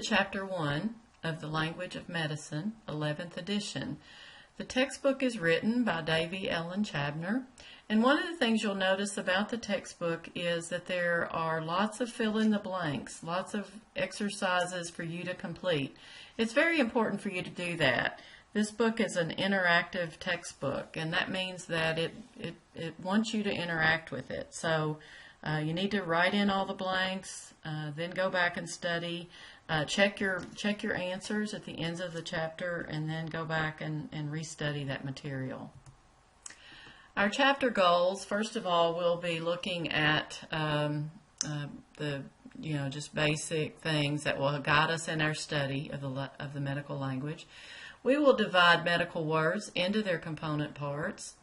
Chapter 1 of The Language of Medicine, 11th edition. The textbook is written by Davie Ellen Chabner, and one of the things you'll notice about the textbook is that there are lots of fill-in-the-blanks, lots of exercises for you to complete. It's very important for you to do that. This book is an interactive textbook, and that means that it wants you to interact with it. So you need to write in all the blanks, then go back and study. Check your answers at the ends of the chapter, and then go back and restudy that material. Our chapter goals, first of all, we'll be looking at just basic things that will guide us in our study of the medical language. We will divide medical words into their component parts.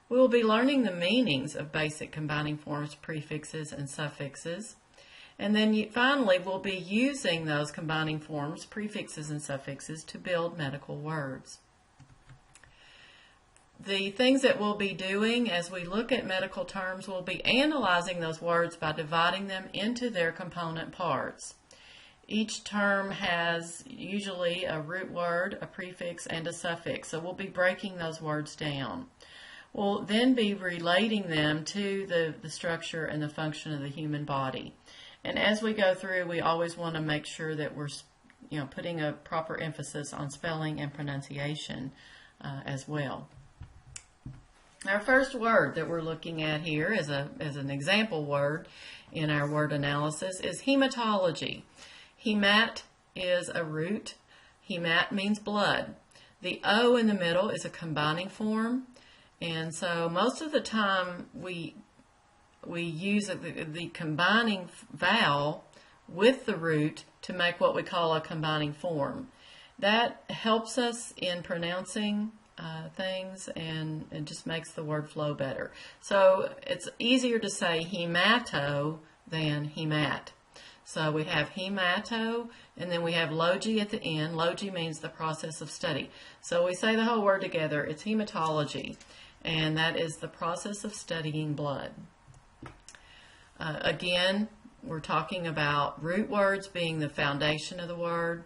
We will be learning the meanings of basic combining forms, prefixes, and suffixes. And then finally, we'll be using those combining forms, prefixes, and suffixes to build medical words. The things that we'll be doing as we look at medical terms, we'll be analyzing those words by dividing them into their component parts. Each term has usually a root word, a prefix, and a suffix, so we'll be breaking those words down. We'll then be relating them to the structure and the function of the human body. And as we go through, we always want to make sure that we're putting a proper emphasis on spelling and pronunciation as well. Our first word that we're looking at here as an example word in our word analysis is hematology. Hemat is a root. Hemat means blood. The O in the middle is a combining form, and so most of the time we use the combining vowel with the root to make what we call a combining form. That helps us in pronouncing things, and it just makes the word flow better. So it's easier to say hemato than hemat. So we have hemato, and then we have logi at the end. Logi means the process of study. So we say the whole word together. It's hematology, and that is the process of studying blood. Again, we're talking about root words being the foundation of the word.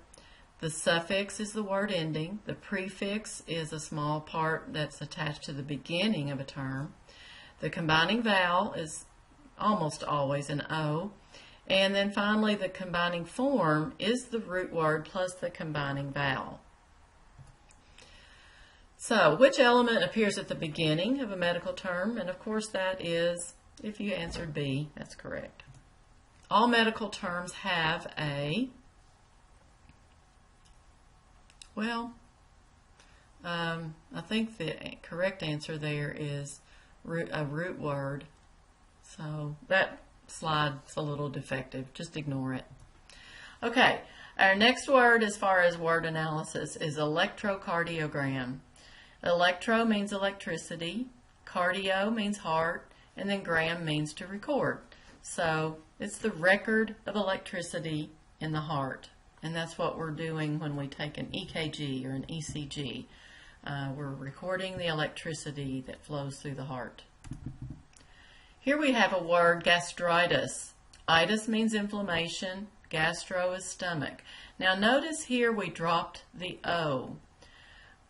The suffix is the word ending. The prefix is a small part that's attached to the beginning of a term. The combining vowel is almost always an O. And then finally, the combining form is the root word plus the combining vowel. So, which element appears at the beginning of a medical term? And of course that is, if you answered B, that's correct. All medical terms have I think the correct answer there is a root word. So that slide's a little defective. Just ignore it. Okay, our next word as far as word analysis is electrocardiogram. Electro means electricity, cardio means heart, and then gram means to record. So it's the record of electricity in the heart. And that's what we're doing when we take an EKG or an ECG. We're recording the electricity that flows through the heart. Here we have a word, gastritis. Itis means inflammation. Gastro is stomach. Now notice here we dropped the O.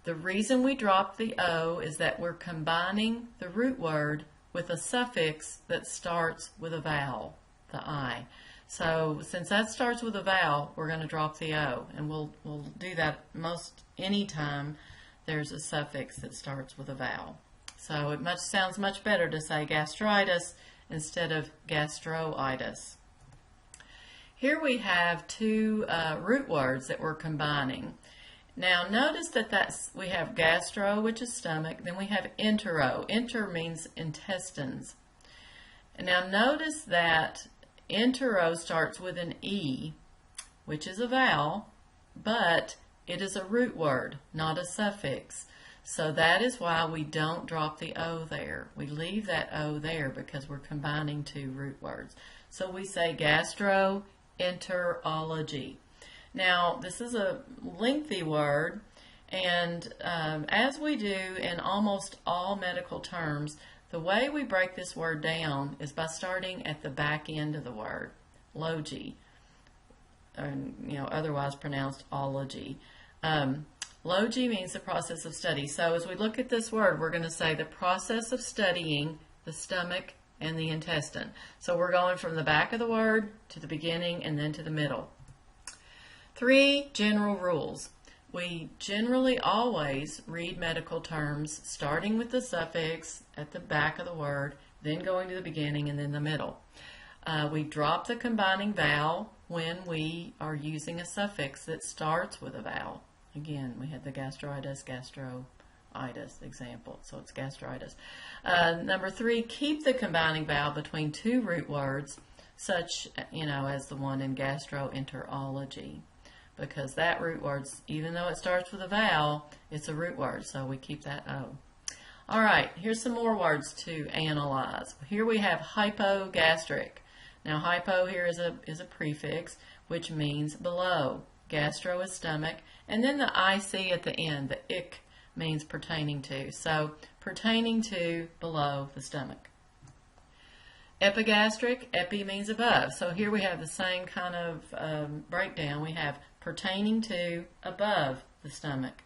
The reason we dropped the O is that we're combining the root word with a suffix that starts with a vowel, the I. So since that starts with a vowel, we're going to drop the O, and we'll do that most any time there's a suffix that starts with a vowel. So it sounds much better to say gastritis instead of gastroitis. Here we have two root words that we're combining. Now notice that we have gastro, which is stomach, then we have entero. Enter means intestines. And now notice that entero starts with an E, which is a vowel, but it is a root word, not a suffix. So that is why we don't drop the O there. We leave that O there because we're combining two root words. So we say gastroenterology. Now, this is a lengthy word, and as we do in almost all medical terms, the way we break this word down is by starting at the back end of the word, logi. otherwise pronounced ology. Logy means the process of study. So as we look at this word, we're going to say the process of studying the stomach and the intestine. So we're going from the back of the word to the beginning and then to the middle. 3 general rules. We generally always read medical terms starting with the suffix at the back of the word, then going to the beginning and then the middle. We drop the combining vowel when we are using a suffix that starts with a vowel. Again, we had the gastroitis, gastroitis example, so it's gastritis. Number 3, keep the combining vowel between 2 root words, such as the one in gastroenterology, because that root word, even though it starts with a vowel, it's a root word, so we keep that O. All right, here's some more words to analyze. Here we have hypogastric. Now, hypo here is a prefix, which means below. Gastro is stomach, and then the IC at the end, the ic, means pertaining to. So, pertaining to below the stomach. Epigastric, epi means above. So here we have the same kind of breakdown. We have pertaining to above the stomach.